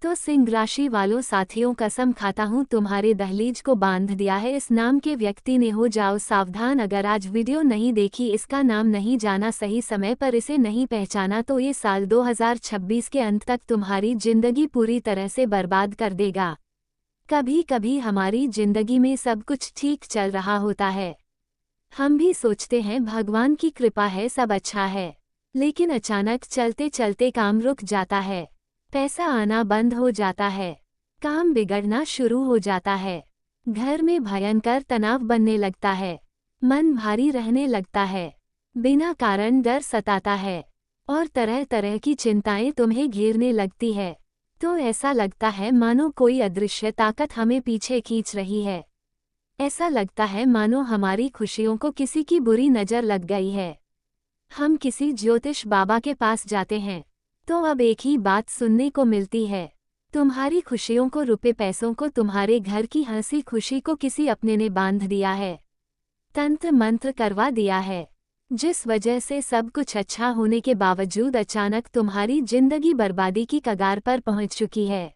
तो सिंह राशि वालों साथियों, कसम खाता हूँ तुम्हारे दहलीज को बांध दिया है इस नाम के व्यक्ति ने। हो जाओ सावधान, अगर आज वीडियो नहीं देखी, इसका नाम नहीं जाना, सही समय पर इसे नहीं पहचाना तो ये साल 2026 के अंत तक तुम्हारी जिंदगी पूरी तरह से बर्बाद कर देगा। कभी कभी हमारी जिंदगी में सब कुछ ठीक चल रहा होता है, हम भी सोचते हैं भगवान की कृपा है, सब अच्छा है, लेकिन अचानक चलते चलते काम रुक जाता है, पैसा आना बंद हो जाता है, काम बिगड़ना शुरू हो जाता है, घर में भयंकर तनाव बनने लगता है, मन भारी रहने लगता है, बिना कारण डर सताता है और तरह तरह की चिंताएं तुम्हें घेरने लगती है। तो ऐसा लगता है मानो कोई अदृश्य ताकत हमें पीछे खींच रही है। ऐसा लगता है मानो हमारी खुशियों को किसी की बुरी नज़र लग गई है। हम किसी ज्योतिष बाबा के पास जाते हैं तो अब एक ही बात सुनने को मिलती है, तुम्हारी खुशियों को, रुपए पैसों को, तुम्हारे घर की हंसी खुशी को किसी अपने ने बांध दिया है, तंत्र मंत्र करवा दिया है, जिस वजह से सब कुछ अच्छा होने के बावजूद अचानक तुम्हारी जिंदगी बर्बादी की कगार पर पहुंच चुकी है।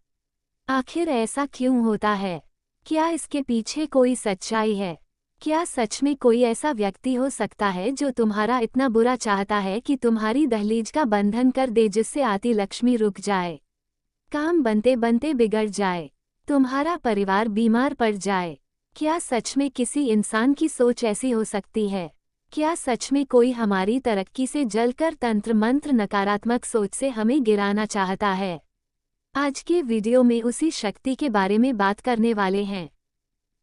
आखिर ऐसा क्यों होता है? क्या इसके पीछे कोई सच्चाई है? क्या सच में कोई ऐसा व्यक्ति हो सकता है जो तुम्हारा इतना बुरा चाहता है कि तुम्हारी दहलीज का बंधन कर दे, जिससे आती लक्ष्मी रुक जाए, काम बनते बनते बिगड़ जाए, तुम्हारा परिवार बीमार पड़ जाए? क्या सच में किसी इंसान की सोच ऐसी हो सकती है? क्या सच में कोई हमारी तरक्की से जलकर तंत्र मंत्र नकारात्मक सोच से हमें गिराना चाहता है? आज के वीडियो में उसी शक्ति के बारे में बात करने वाले हैं।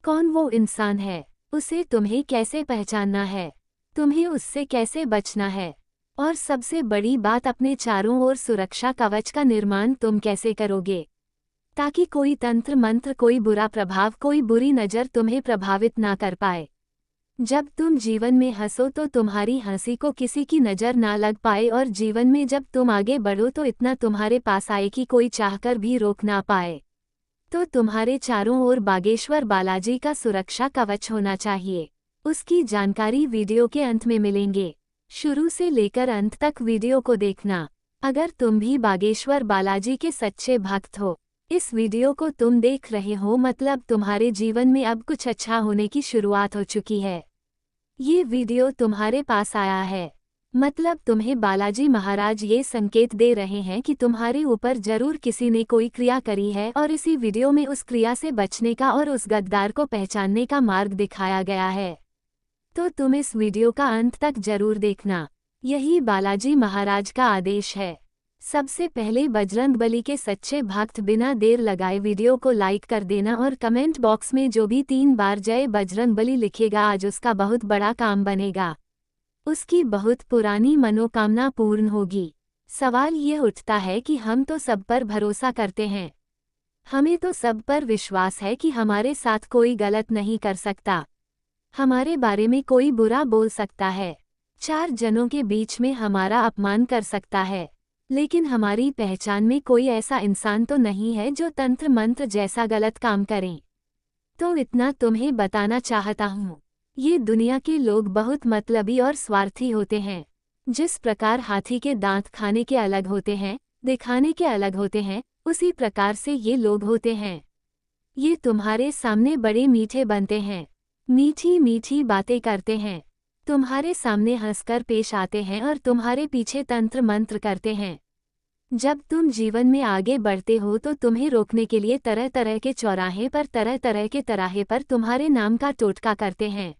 कौन वो इंसान है, उसे तुम्हें कैसे पहचानना है, तुम्हें उससे कैसे बचना है, और सबसे बड़ी बात, अपने चारों ओर सुरक्षा कवच का निर्माण तुम कैसे करोगे ताकि कोई तंत्र मंत्र, कोई बुरा प्रभाव, कोई बुरी नज़र तुम्हें प्रभावित ना कर पाए। जब तुम जीवन में हंसो तो तुम्हारी हंसी को किसी की नज़र ना लग पाए, और जीवन में जब तुम आगे बढ़ो तो इतना तुम्हारे पास आए कि कोई चाहकर भी रोक ना पाए। तो तुम्हारे चारों ओर बागेश्वर बालाजी का सुरक्षा कवच होना चाहिए। उसकी जानकारी वीडियो के अंत में मिलेंगे, शुरू से लेकर अंत तक वीडियो को देखना। अगर तुम भी बागेश्वर बालाजी के सच्चे भक्त हो, इस वीडियो को तुम देख रहे हो, मतलब तुम्हारे जीवन में अब कुछ अच्छा होने की शुरुआत हो चुकी है। ये वीडियो तुम्हारे पास आया है, मतलब तुम्हें बालाजी महाराज ये संकेत दे रहे हैं कि तुम्हारे ऊपर जरूर किसी ने कोई क्रिया करी है, और इसी वीडियो में उस क्रिया से बचने का और उस गद्दार को पहचानने का मार्ग दिखाया गया है। तो तुम इस वीडियो का अंत तक जरूर देखना, यही बालाजी महाराज का आदेश है। सबसे पहले बजरंगबली के सच्चे भक्त बिना देर लगाए वीडियो को लाइक कर देना, और कमेंट बॉक्स में जो भी 3 बार जय बजरंगबली लिखेगा, आज उसका बहुत बड़ा काम बनेगा, उसकी बहुत पुरानी मनोकामना पूर्ण होगी। सवाल ये उठता है कि हम तो सब पर भरोसा करते हैं, हमें तो सब पर विश्वास है कि हमारे साथ कोई गलत नहीं कर सकता, हमारे बारे में कोई बुरा बोल सकता है, 4 जनों के बीच में हमारा अपमान कर सकता है, लेकिन हमारी पहचान में कोई ऐसा इंसान तो नहीं है जो तंत्र मंत्र जैसा गलत काम करें। तो इतना तुम्हें बताना चाहता हूँ, ये दुनिया के लोग बहुत मतलबी और स्वार्थी होते हैं। जिस प्रकार हाथी के दांत खाने के अलग होते हैं, दिखाने के अलग होते हैं, उसी प्रकार से ये लोग होते हैं। ये तुम्हारे सामने बड़े मीठे बनते हैं, मीठी मीठी बातें करते हैं, तुम्हारे सामने हंसकर पेश आते हैं और तुम्हारे पीछे तंत्र मंत्र करते हैं। जब तुम जीवन में आगे बढ़ते हो तो तुम्हें रोकने के लिए तरह तरह के चौराहे पर, तरह तरह के तराहे पर तुम्हारे नाम का टोटका करते हैं।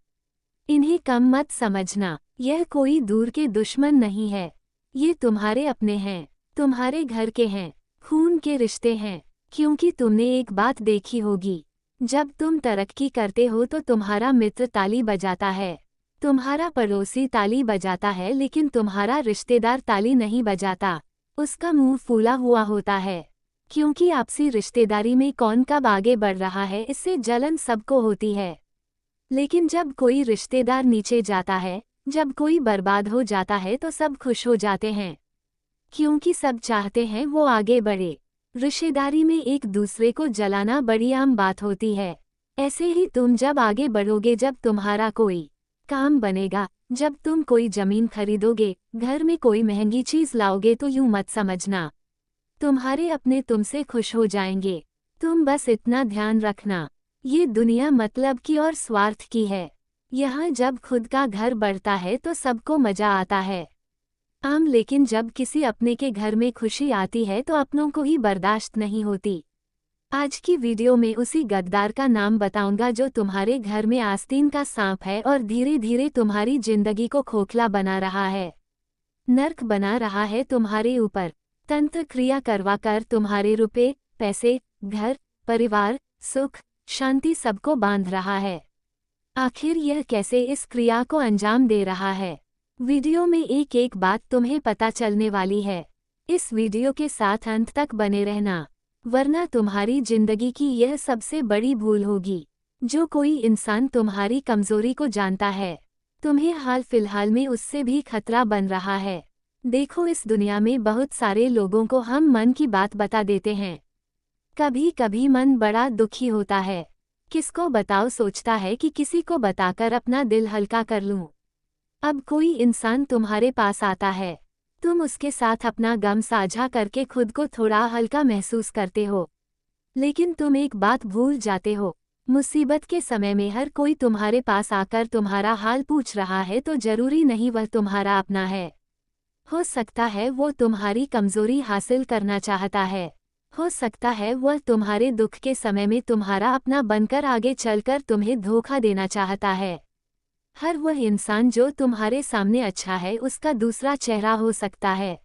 इन्हें कम मत समझना, यह कोई दूर के दुश्मन नहीं है, ये तुम्हारे अपने हैं, तुम्हारे घर के हैं, खून के रिश्ते हैं। क्योंकि तुमने एक बात देखी होगी, जब तुम तरक्की करते हो तो तुम्हारा मित्र ताली बजाता है, तुम्हारा पड़ोसी ताली बजाता है, लेकिन तुम्हारा रिश्तेदार ताली नहीं बजाता, उसका मुंह फूला हुआ होता है। क्योंकि आपसी रिश्तेदारी में कौन कब आगे बढ़ रहा है, इससे जलन सबको होती है। लेकिन जब कोई रिश्तेदार नीचे जाता है, जब कोई बर्बाद हो जाता है, तो सब खुश हो जाते हैं, क्योंकि सब चाहते हैं वो आगे बढ़े। रिश्तेदारी में एक दूसरे को जलाना बड़ी आम बात होती है। ऐसे ही तुम जब आगे बढ़ोगे, जब तुम्हारा कोई काम बनेगा, जब तुम कोई जमीन खरीदोगे, घर में कोई महंगी चीज लाओगे, तो यूं मत समझना तुम्हारे अपने तुमसे खुश हो जाएंगे। तुम बस इतना ध्यान रखना, ये दुनिया मतलब की और स्वार्थ की है। यहाँ जब खुद का घर बढ़ता है तो सबको मजा आता है लेकिन जब किसी अपने के घर में खुशी आती है तो अपनों को ही बर्दाश्त नहीं होती। आज की वीडियो में उसी गद्दार का नाम बताऊंगा जो तुम्हारे घर में आस्तीन का सांप है और धीरे धीरे तुम्हारी जिंदगी को खोखला बना रहा है, नर्क बना रहा है तुम्हारे ऊपर। तंत्र क्रिया करवा कर तुम्हारे रुपए, पैसे, घर, परिवार, सुख, शांति सबको बांध रहा है। आखिर यह कैसे इस क्रिया को अंजाम दे रहा है? वीडियो में एक एक बात तुम्हें पता चलने वाली है। इस वीडियो के साथ अंत तक बने रहना, वरना तुम्हारी जिंदगी की यह सबसे बड़ी भूल होगी। जो कोई इंसान तुम्हारी कमजोरी को जानता है, तुम्हें हाल फिलहाल में उससे भी खतरा बन रहा है। देखो, इस दुनिया में बहुत सारे लोगों को हम मन की बात बता देते हैं। कभी कभी मन बड़ा दुखी होता है, किसको बताओ, सोचता है कि किसी को बताकर अपना दिल हल्का कर लूं। अब कोई इंसान तुम्हारे पास आता है, तुम उसके साथ अपना गम साझा करके खुद को थोड़ा हल्का महसूस करते हो, लेकिन तुम एक बात भूल जाते हो, मुसीबत के समय में हर कोई तुम्हारे पास आकर तुम्हारा हाल पूछ रहा है तो जरूरी नहीं वह तुम्हारा अपना है। हो सकता है वो तुम्हारी कमजोरी हासिल करना चाहता है, हो सकता है वह तुम्हारे दुख के समय में तुम्हारा अपना बनकर आगे चलकर तुम्हें धोखा देना चाहता है। हर वह इंसान जो तुम्हारे सामने अच्छा है उसका दूसरा चेहरा हो सकता है।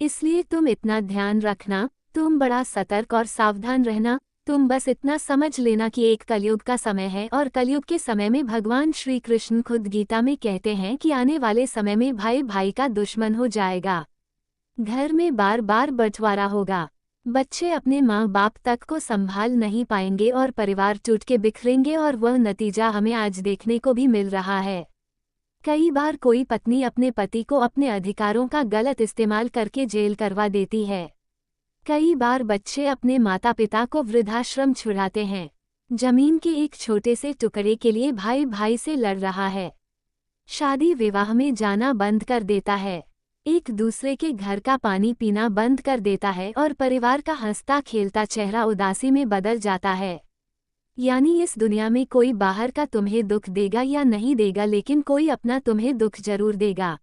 इसलिए तुम इतना ध्यान रखना, तुम बड़ा सतर्क और सावधान रहना। तुम बस इतना समझ लेना कि एक कलयुग का समय है और कलयुग के समय में भगवान श्री कृष्ण खुद गीता में कहते हैं कि आने वाले समय में भाई भाई का दुश्मन हो जाएगा, घर में बार बार बंटवारा होगा, बच्चे अपने माँ बाप तक को संभाल नहीं पाएंगे और परिवार टूट के बिखरेंगे और वह नतीजा हमें आज देखने को भी मिल रहा है। कई बार कोई पत्नी अपने पति को अपने अधिकारों का गलत इस्तेमाल करके जेल करवा देती है। कई बार बच्चे अपने माता पिता को वृद्धाश्रम छुड़ाते हैं। जमीन के एक छोटे से टुकड़े के लिए भाई भाई से लड़ रहा है। शादी विवाह में जाना बंद कर देता है, एक दूसरे के घर का पानी पीना बंद कर देता है और परिवार का हंसता खेलता चेहरा उदासी में बदल जाता है। यानी इस दुनिया में कोई बाहर का तुम्हें दुख देगा या नहीं देगा, लेकिन कोई अपना तुम्हें दुख जरूर देगा,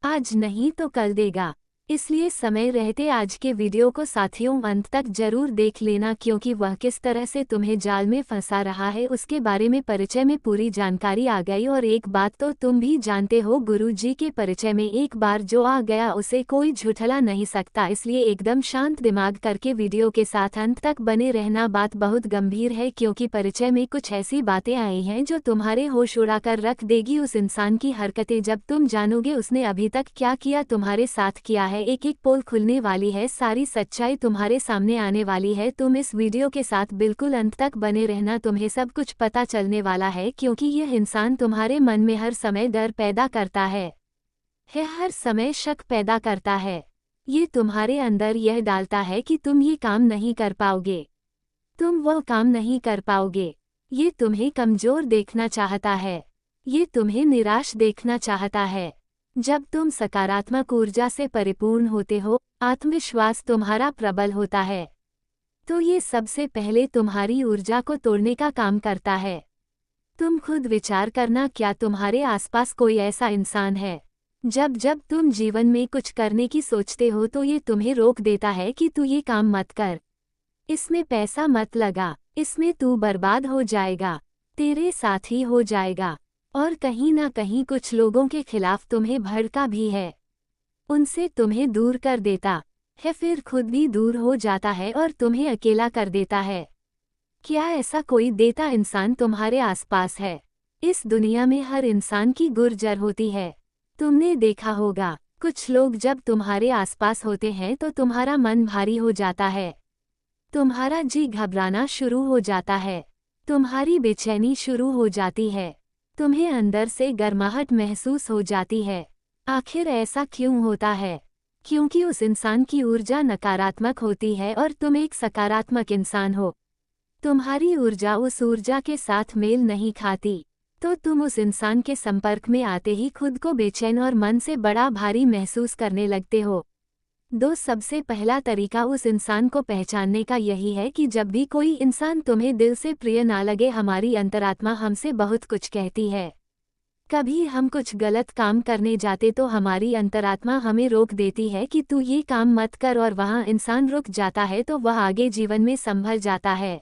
आज नहीं तो कल देगा। इसलिए समय रहते आज के वीडियो को साथियों अंत तक जरूर देख लेना, क्योंकि वह किस तरह से तुम्हें जाल में फंसा रहा है उसके बारे में परिचय में पूरी जानकारी आ गई। और एक बात तो तुम भी जानते हो, गुरुजी के परिचय में एक बार जो आ गया उसे कोई झुठला नहीं सकता। इसलिए एकदम शांत दिमाग करके वीडियो के साथ अंत तक बने रहना। बात बहुत गंभीर है, क्योंकि परिचय में कुछ ऐसी बातें आई हैं जो तुम्हारे होश उड़ा कर रख देगी। उस इंसान की हरकतें जब तुम जानोगे उसने अभी तक क्या किया, तुम्हारे साथ किया है, एक एक पोल खुलने वाली है, सारी सच्चाई तुम्हारे सामने आने वाली है। तुम इस वीडियो के साथ बिल्कुल अंत तक बने रहना, तुम्हें सब कुछ पता चलने वाला है, क्योंकि यह इंसान तुम्हारे मन में हर समय डर पैदा करता है, हर समय शक पैदा करता है। ये तुम्हारे अंदर यह डालता है कि तुम ये काम नहीं कर पाओगे, तुम वह काम नहीं कर पाओगे। ये तुम्हें कमजोर देखना चाहता है, ये तुम्हें निराश देखना चाहता है। जब तुम सकारात्मक ऊर्जा से परिपूर्ण होते हो, आत्मविश्वास तुम्हारा प्रबल होता है, तो ये सबसे पहले तुम्हारी ऊर्जा को तोड़ने का काम करता है। तुम खुद विचार करना, क्या तुम्हारे आसपास कोई ऐसा इंसान है जब जब तुम जीवन में कुछ करने की सोचते हो तो ये तुम्हें रोक देता है कि तू ये काम मत कर, इसमें पैसा मत लगा, इसमें तू बर्बाद हो जाएगा, तेरे साथ ही हो जाएगा। और कहीं ना कहीं कुछ लोगों के खिलाफ तुम्हें भड़का भी है, उनसे तुम्हें दूर कर देता है, फिर खुद भी दूर हो जाता है और तुम्हें अकेला कर देता है। क्या ऐसा कोई देता इंसान तुम्हारे आसपास है? इस दुनिया में हर इंसान की गुर्जर होती है। तुमने देखा होगा, कुछ लोग जब तुम्हारे आसपास होते हैं तो तुम्हारा मन भारी हो जाता है, तुम्हारा जी घबराना शुरू हो जाता है, तुम्हारी बेचैनी शुरू हो जाती है, तुम्हें अंदर से गर्माहट महसूस हो जाती है। आखिर ऐसा क्यों होता है? क्योंकि उस इंसान की ऊर्जा नकारात्मक होती है और तुम एक सकारात्मक इंसान हो। तुम्हारी ऊर्जा उस ऊर्जा के साथ मेल नहीं खाती, तो तुम उस इंसान के संपर्क में आते ही खुद को बेचैन और मन से बड़ा भारी महसूस करने लगते हो। दोस्त, सबसे पहला तरीका उस इंसान को पहचानने का यही है कि जब भी कोई इंसान तुम्हें दिल से प्रिय ना लगे, हमारी अंतरात्मा हमसे बहुत कुछ कहती है। कभी हम कुछ गलत काम करने जाते तो हमारी अंतरात्मा हमें रोक देती है कि तू ये काम मत कर, और वहाँ इंसान रुक जाता है तो वह आगे जीवन में संभल जाता है।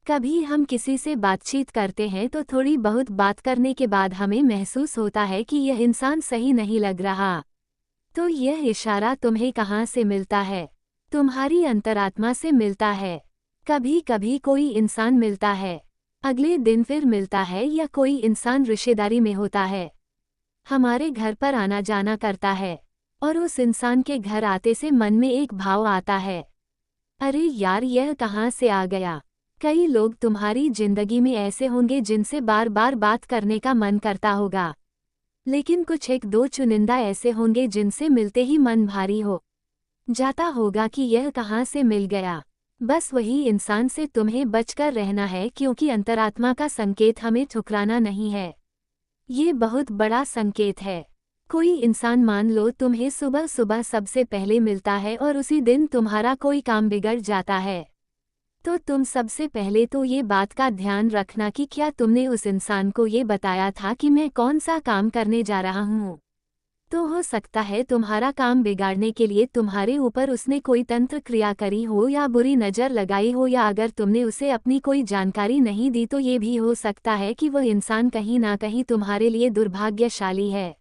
कभी हम किसी से बातचीत करते हैं तो थोड़ी बहुत बात करने के बाद हमें महसूस होता है कि यह इंसान सही नहीं लग रहा। तो यह इशारा तुम्हें कहाँ से मिलता है? तुम्हारी अंतरात्मा से मिलता है। कभी कभी कोई इंसान मिलता है, अगले दिन फिर मिलता है, या कोई इंसान रिश्तेदारी में होता है, हमारे घर पर आना जाना करता है, और उस इंसान के घर आते से मन में एक भाव आता है, अरे यार यह कहाँ से आ गया। कई लोग तुम्हारी जिंदगी में ऐसे होंगे जिनसे बार बार बात करने का मन करता होगा, लेकिन कुछ एक दो चुनिंदा ऐसे होंगे जिनसे मिलते ही मन भारी हो जाता होगा कि यह कहाँ से मिल गया। बस वही इंसान से तुम्हें बचकर रहना है, क्योंकि अंतरात्मा का संकेत हमें ठुकराना नहीं है। ये बहुत बड़ा संकेत है। कोई इंसान मान लो तुम्हें सुबह सुबह सबसे पहले मिलता है और उसी दिन तुम्हारा कोई काम बिगड़ जाता है, तो तुम सबसे पहले तो ये बात का ध्यान रखना कि क्या तुमने उस इंसान को ये बताया था कि मैं कौन सा काम करने जा रहा हूँ। तो हो सकता है तुम्हारा काम बिगाड़ने के लिए तुम्हारे ऊपर उसने कोई तंत्र क्रिया करी हो, या बुरी नज़र लगाई हो, या अगर तुमने उसे अपनी कोई जानकारी नहीं दी तो ये भी हो सकता है कि वह इंसान कहीं ना कहीं तुम्हारे लिए दुर्भाग्यशाली है।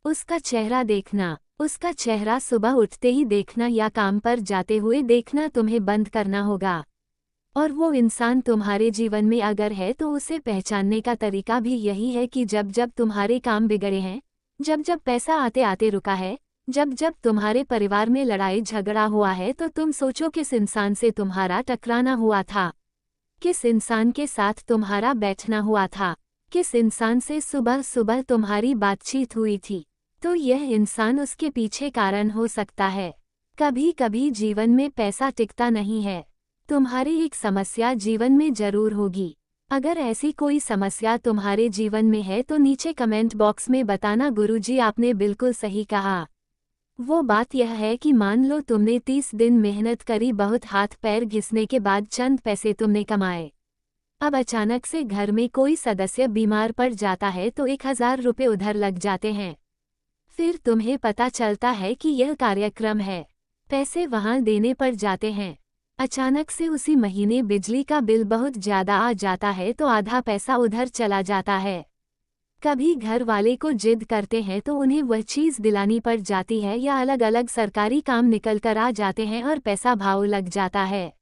उसका चेहरा देखना, उसका चेहरा सुबह उठते ही देखना या काम पर जाते हुए देखना तुम्हें बंद करना होगा। और वो इंसान तुम्हारे जीवन में अगर है तो उसे पहचानने का तरीका भी यही है कि जब जब तुम्हारे काम बिगड़े हैं, जब जब पैसा आते आते रुका है, जब जब तुम्हारे परिवार में लड़ाई झगड़ा हुआ है, तो तुम सोचो किस इंसान से तुम्हारा टकराना हुआ था, किस इंसान के साथ तुम्हारा बैठना हुआ था, किस इंसान से सुबह सुबह तुम्हारी बातचीत हुई थी। तो यह इंसान उसके पीछे कारण हो सकता है। कभी कभी जीवन में पैसा टिकता नहीं है। तुम्हारी एक समस्या जीवन में जरूर होगी। अगर ऐसी कोई समस्या तुम्हारे जीवन में है तो नीचे कमेंट बॉक्स में बताना, गुरुजी आपने बिल्कुल सही कहा। वो बात यह है कि मान लो तुमने 30 दिन मेहनत करी, बहुत हाथ पैर घिसने के बाद चंद पैसे तुमने कमाए। अब अचानक से घर में कोई सदस्य बीमार पड़ जाता है तो 1000 रुपये उधर लग जाते हैं। फिर तुम्हें पता चलता है कि यह कार्यक्रम है, पैसे वहाँ देने पड़ जाते हैं। अचानक से उसी महीने बिजली का बिल बहुत ज़्यादा आ जाता है तो आधा पैसा उधर चला जाता है। कभी घर वाले को जिद करते हैं तो उन्हें वह चीज़ दिलानी पड़ जाती है, या अलग अलग सरकारी काम निकल कर आ जाते हैं और पैसा भाव लग जाता है।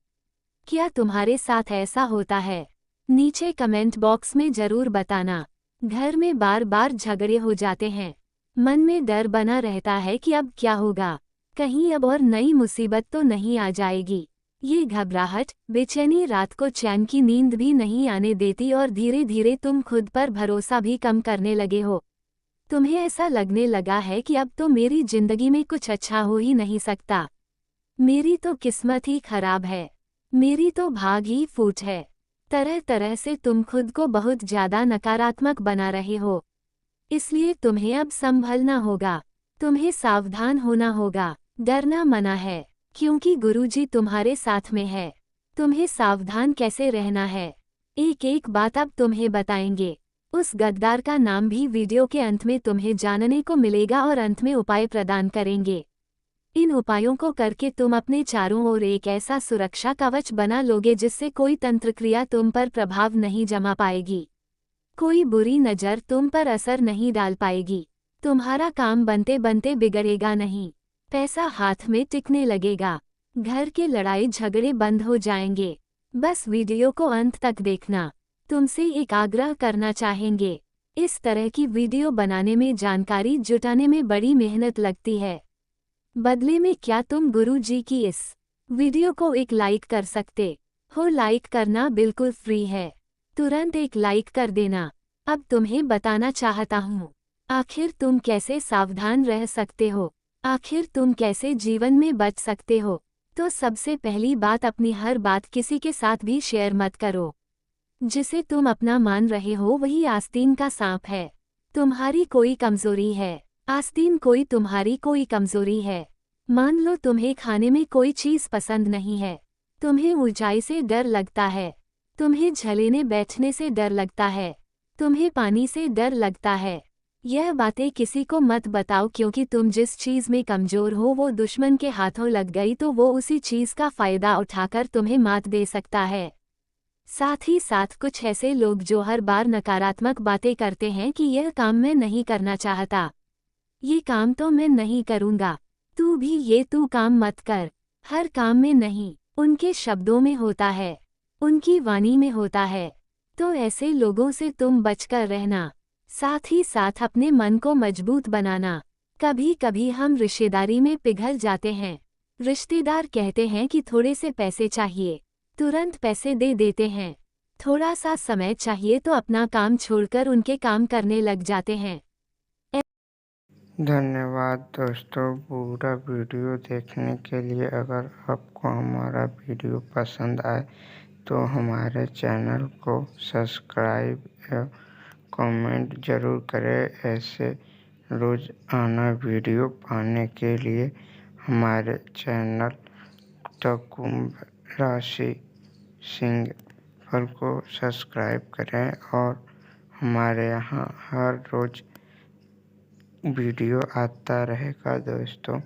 क्या तुम्हारे साथ ऐसा होता है? नीचे कमेंट बॉक्स में ज़रूर बताना। घर में बार बार झगड़े हो जाते हैं, मन में डर बना रहता है कि अब क्या होगा, कहीं अब और नई मुसीबत तो नहीं आ जाएगी। ये घबराहट, बेचैनी रात को चैन की नींद भी नहीं आने देती, और धीरे धीरे तुम खुद पर भरोसा भी कम करने लगे हो। तुम्हें ऐसा लगने लगा है कि अब तो मेरी जिंदगी में कुछ अच्छा हो ही नहीं सकता, मेरी तो किस्मत ही खराब है, मेरी तो भाग ही फूट है। तरह तरह से तुम खुद को बहुत ज़्यादा नकारात्मक बना रहे हो। इसलिए तुम्हें अब संभलना होगा, तुम्हें सावधान होना होगा। डरना मना है, क्योंकि गुरुजी तुम्हारे साथ में है। तुम्हें सावधान कैसे रहना है, एक एक बात अब तुम्हें बताएंगे। उस गद्दार का नाम भी वीडियो के अंत में तुम्हें जानने को मिलेगा, और अंत में उपाय प्रदान करेंगे। इन उपायों को करके तुम अपने चारों ओर एक ऐसा सुरक्षा कवच बना लोगे जिससे कोई तंत्रक्रिया तुम पर प्रभाव नहीं जमा पाएगी, कोई बुरी नज़र तुम पर असर नहीं डाल पाएगी। तुम्हारा काम बनते बनते बिगड़ेगा नहीं, पैसा हाथ में टिकने लगेगा, घर के लड़ाई झगड़े बंद हो जाएंगे। बस वीडियो को अंत तक देखना। तुमसे एक आग्रह करना चाहेंगे, इस तरह की वीडियो बनाने में, जानकारी जुटाने में बड़ी मेहनत लगती है। बदले में क्या तुम गुरुजी की इस वीडियो को एक लाइक कर सकते हो? लाइक करना बिल्कुल फ्री है, तुरंत एक लाइक कर देना। अब तुम्हें बताना चाहता हूँ, आखिर तुम कैसे सावधान रह सकते हो, आखिर तुम कैसे जीवन में बच सकते हो। तो सबसे पहली बात, अपनी हर बात किसी के साथ भी शेयर मत करो। जिसे तुम अपना मान रहे हो वही आस्तीन का सांप है। तुम्हारी कोई कमजोरी है, आस्तीन कोई तुम्हारी कोई कमजोरी है। मान लो तुम्हें खाने में कोई चीज़ पसंद नहीं है। तुम्हें ऊंचाई से डर लगता है। तुम्हें झलेने बैठने से डर लगता है। तुम्हें पानी से डर लगता है। यह बातें किसी को मत बताओ, क्योंकि तुम जिस चीज़ में कमज़ोर हो वो दुश्मन के हाथों लग गई तो वो उसी चीज़ का फ़ायदा उठाकर तुम्हें मात दे सकता है। साथ ही साथ कुछ ऐसे लोग जो हर बार नकारात्मक बातें करते हैं कि यह काम मैं नहीं करना चाहता, ये काम तो मैं नहीं करूँगा, तू काम मत कर। हर काम में नहीं, उनके शब्दों में होता है, उनकी वाणी में होता है। तो ऐसे लोगों से तुम बचकर रहना। साथ ही साथ अपने मन को मजबूत बनाना। कभी कभी हम रिश्तेदारी में पिघल जाते हैं। रिश्तेदार कहते हैं कि थोड़े से पैसे चाहिए, तुरंत पैसे दे देते हैं। थोड़ा सा समय चाहिए तो अपना काम छोड़कर उनके काम करने लग जाते हैं। धन्यवाद दोस्तों पूरा वीडियो देखने के लिए। अगर आपको हमारा वीडियो पसंद आए तो हमारे चैनल को सब्सक्राइब या कमेंट ज़रूर करें। ऐसे रोज़ाना वीडियो पाने के लिए हमारे चैनल कुंभ राशि सिंह पर को सब्सक्राइब करें। और हमारे यहाँ हर रोज़ वीडियो आता रहेगा दोस्तों।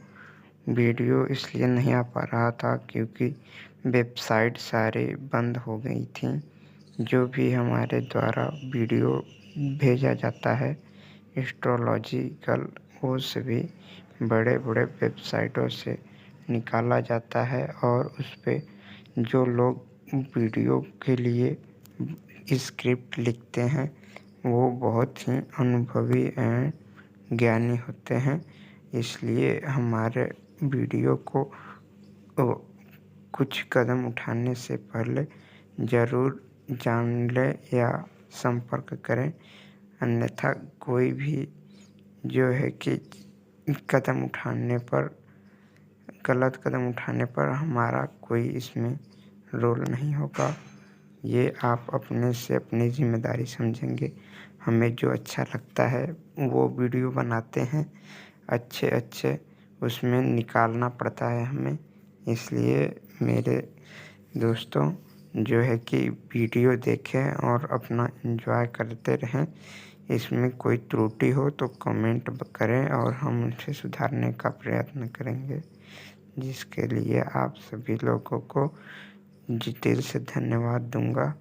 वीडियो इसलिए नहीं आ पा रहा था क्योंकि वेबसाइट सारी बंद हो गई थी। जो भी हमारे द्वारा वीडियो भेजा जाता है एस्ट्रोलॉजिकल, वो सभी बड़े बड़े वेबसाइटों से निकाला जाता है। और उस पे जो लोग वीडियो के लिए स्क्रिप्ट लिखते हैं वो बहुत ही अनुभवी एंड ज्ञानी होते हैं। इसलिए हमारे वीडियो को कुछ कदम उठाने से पहले ज़रूर जान लें या संपर्क करें। अन्यथा कोई भी जो है कि गलत कदम उठाने पर हमारा कोई इसमें रोल नहीं होगा। ये आप अपने से अपनी जिम्मेदारी समझेंगे। हमें जो अच्छा लगता है वो वीडियो बनाते हैं, अच्छे उसमें निकालना पड़ता है हमें। इसलिए मेरे दोस्तों जो है कि वीडियो देखें और अपना एंजॉय करते रहें। इसमें कोई त्रुटि हो तो कमेंट करें और हम उसे सुधारने का प्रयत्न करेंगे, जिसके लिए आप सभी लोगों को दिल से धन्यवाद दूंगा।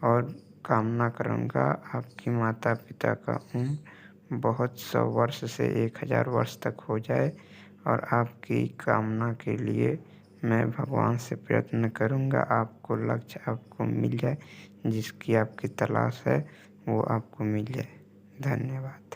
और कामना करूंगा आपकी माता पिता का उम्र बहुत 100 वर्ष से 1000 वर्ष तक हो जाए। और आपकी कामना के लिए मैं भगवान से प्रयत्न करूंगा आपको लक्ष्य आपको मिल जाए, जिसकी आपकी तलाश है वो आपको मिल जाए। धन्यवाद।